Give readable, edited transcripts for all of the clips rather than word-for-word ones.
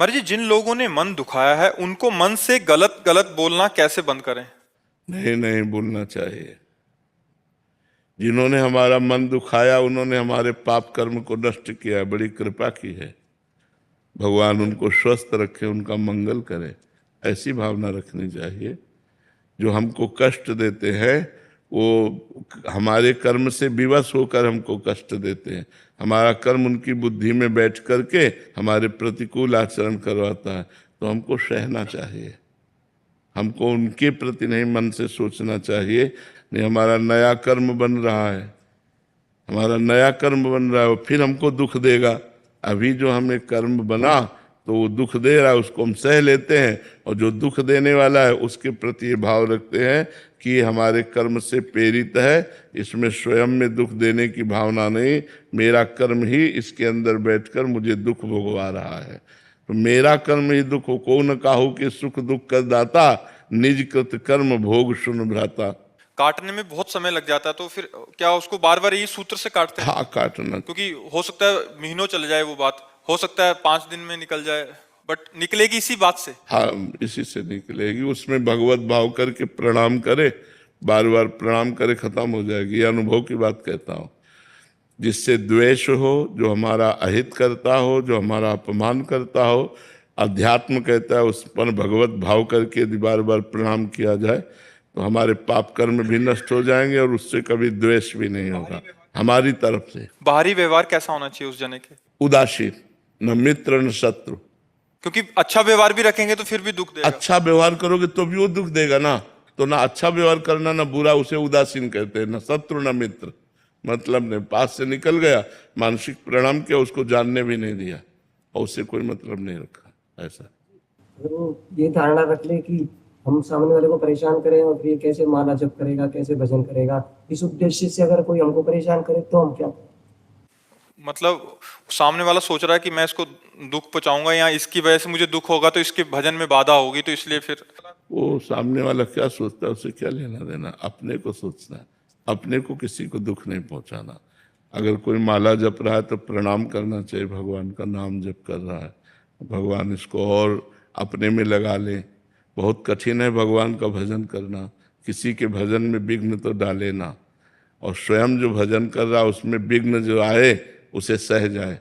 महाराज जी, जिन लोगों ने मन दुखाया है उनको मन से गलत गलत बोलना कैसे बंद करें? नहीं नहीं बोलना चाहिए। जिन्होंने हमारा मन दुखाया उन्होंने हमारे पाप कर्म को नष्ट किया है, बड़ी कृपा की है। भगवान उनको स्वस्थ रखे, उनका मंगल करे, ऐसी भावना रखनी चाहिए। जो हमको कष्ट देते हैं वो हमारे कर्म से विवश होकर हमको कष्ट देते हैं। हमारा कर्म उनकी बुद्धि में बैठ करके हमारे प्रतिकूल आचरण करवाता है, तो हमको सहना चाहिए। हमको उनके प्रति नहीं मन से सोचना चाहिए। नहीं, हमारा नया कर्म बन रहा है, हमारा नया कर्म बन रहा है, फिर हमको दुख देगा। अभी जो हमें कर्म बना तो वो दुख दे रहा है, उसको हम सह लेते हैं, और जो दुख देने वाला है उसके प्रति ये भाव रखते हैं कि ये हमारे कर्म से प्रेरित है, इसमें स्वयं में दुख देने की भावना नहीं, मेरा कर्म ही इसके अंदर बैठकर मुझे दुख भोगवा रहा है। तो मेरा कर्म ही दुख हो, को न काहू कि सुख दुख कर दाता, निज कृत कर्म भोग सुन भ्राता। काटने में बहुत समय लग जाता है, तो फिर क्या उसको बार बार यही सूत्र से काटते हैं? हाँ, काटना। क्योंकि हो सकता है महीनों चले जाए वो बात, हो सकता है 5 दिन में निकल जाए, बट निकलेगी इसी बात से। हाँ, इसी से निकलेगी। उसमें भगवत भाव करके प्रणाम करे, बार बार प्रणाम करे, खत्म हो जाएगी। ये अनुभव की बात कहता हूँ। जिससे द्वेष हो, जो हमारा अहित करता हो, जो हमारा अपमान करता हो, अध्यात्म कहता है उस पर भगवत भाव करके यदि बार बार प्रणाम किया जाए तो हमारे पाप कर्म भी नष्ट हो जाएंगे और उससे कभी द्वेष भी नहीं होगा हमारी तरफ से। बाहरी व्यवहार कैसा होना चाहिए उस जने के? उदासीन, न मित्र न शत्रु। क्योंकि अच्छा व्यवहार भी रखेंगे तो फिर भी दुख देगा। अच्छा व्यवहार करोगे तो भी वो दुख देगा ना। तो ना अच्छा व्यवहार करना ना बुरा, उसे उदासीन कहते हैं। ना शत्रु ना मित्र, मतलब नहीं, पास से निकल गया, मानसिक प्रणाम किया, उसको जानने भी नहीं दिया और उससे कोई मतलब नहीं रखा। ऐसा अगर वो ये धारणा रख ले कि हम सामने वाले को परेशान करें और फिर ये कैसे माला जप करेगा, कैसे भजन करेगा, इस उद्देश्य से अगर कोई हमको परेशान करे तो हम क्या? मतलब सामने वाला सोच रहा है कि मैं इसको दुख पहुंचाऊंगा या इसकी वजह से मुझे दुख होगा तो इसके भजन में बाधा होगी, तो इसलिए फिर वो सामने वाला क्या सोचता है उसे क्या लेना देना, अपने को सोचना है। अपने को किसी को दुख नहीं पहुंचाना। अगर कोई माला जप रहा है तो प्रणाम करना चाहिए, भगवान का नाम जप कर रहा है, भगवान इसको और अपने में लगा ले। बहुत कठिन है भगवान का भजन करना, किसी के भजन में विघ्न तो डाले ना, और स्वयं जो भजन कर रहा है उसमें विघ्न जो आए उसे सह जाए।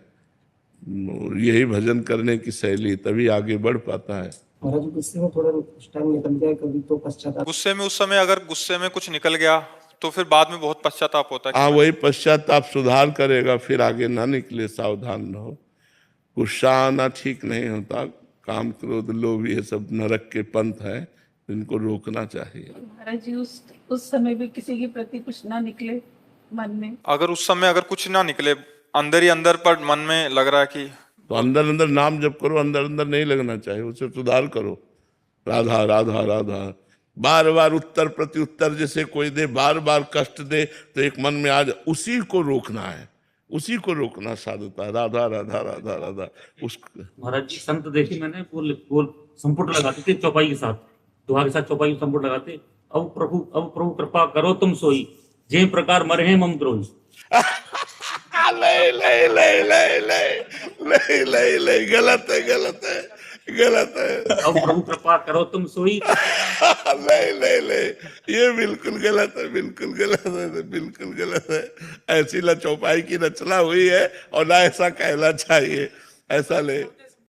यही भजन करने की शैली, तभी आगे बढ़ पाता है। महाराज गुस्से में थोड़ा टाइम निकल जाए कभी तो पश्चाताप। गुस्से में उस समय अगर गुस्से में कुछ निकल गया तो फिर बाद में बहुत पश्चाताप होता है। हाँ, वही पश्चाताप सुधार करेगा, फिर आगे ना निकले, सावधान रहो। गुस्सा आना ठीक नहीं होता। काम क्रोध लोभ ये सब नरक के पंथ है, इनको रोकना चाहिए। महाराज जी, उस समय भी किसी के प्रति कुछ ना निकले मन में, अगर उस समय अगर कुछ ना निकले, अंदर ही अंदर पर मन में लग रहा है कि, तो अंदर अंदर नाम जप करो, अंदर अंदर नहीं लगना चाहिए, उसे सुधार करो। राधा राधा राधा, बार बार उत्तर प्रत्युत्तर जैसे कोई दे, बार बार कष्ट दे, तो एक मन में आज उसी को रोकना है, उसी को रोकना साधता। राधा राधा राधा राधा। उस महाराज जी, संत देखे मैंने, वो संपुट लगाते थे चौपाई के साथ, दुआ के साथ चौपाई में संपुट लगाते, अब प्रभु कृपा करो तुम सोई, जे प्रकार मरे हैं मम द्रोही। ले ले ले ले ले ले ले ले, गलत है, गलत है, गलत है। अब प्रभु कृपा करो तुम सोई। ले ले ले, ये बिल्कुल गलत है, बिल्कुल गलत है, बिल्कुल गलत है। ऐसी ना चौपाई की रचना हुई है और ना ऐसा कहना चाहिए। ऐसा ले।